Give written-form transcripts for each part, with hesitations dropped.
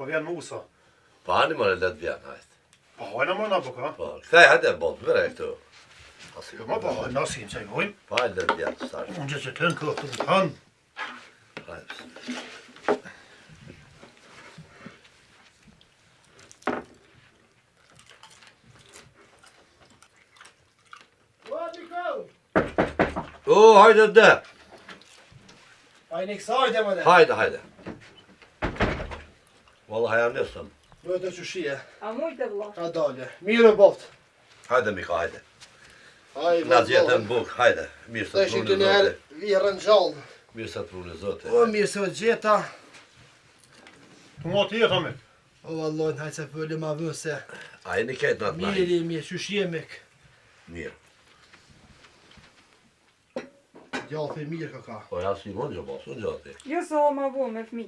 vjen Musa. Po hani më let vjen, hajt. Po hajna më na buka. Po, kthej hajde bot, vëre këtu. Jo më po, na si çaj vojm. Po hajde let vjen, stash. Unë që të në këtu të kanë. Hajde. O, hajde dhe. Hajde kësajde më dhe. Hajde. Valla haja nesëm. Duhet të qëshie. A mujtë vlla. Ka dale. Mirë boft. Hajde Mika, hajde. Hajde. Na zjetën buk, hajde. Mirë Të se të ishtë të prunë njerë zote. virën gjallë. Mirë se të prunë zote. O, mirë se o gjeta. Tu mo të jetë me. O, Allah, hajtë se pëllë ma vënë se. A e një kejtë në atë majtë. Mirë, qëshie mek. Mirë. Gjallë për mirë ka. Po ja si mund gjë basu gjati. Jo se o ma vo me fmi.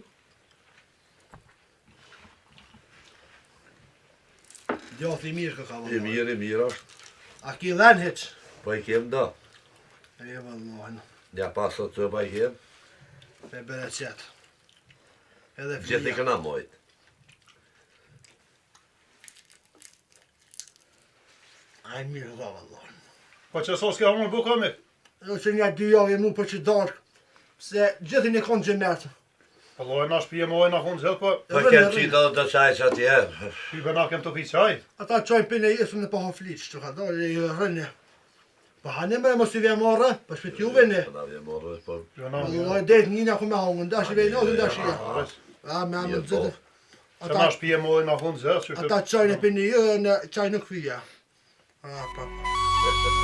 Gjallë për mirë ka. I mirë është. A ki dhenë heq? Po i kem do. E vëllohen. Ja pasot të pa i kem. Me bere qetë. Edhe Gjithë i fria. këna mojtë. Aj mirë ka vëllohen. Po që sos kja unë buka me. Jo që një dy javë mu për që darë. Se gjithin e konë gjemertë. Po lojë na shpije më ojna hunë zhëllë, po Po kem qitë të qaj që atje. hybe na kem të pi qaj. Ata qojnë për në jesën e pa hafliqë, që ka dalë e rënë. Pa hanë më mos i vjen marrë, po shpet juve ne. Po na vje morë, po. Jo na. Allah det njëna ku me hangën, dashi vjen ose dashi. A me amë zëtë. Që na shpije më ojna hunë zhëllë, që Ata qojnë për në jë në qaj në këfija. A pa.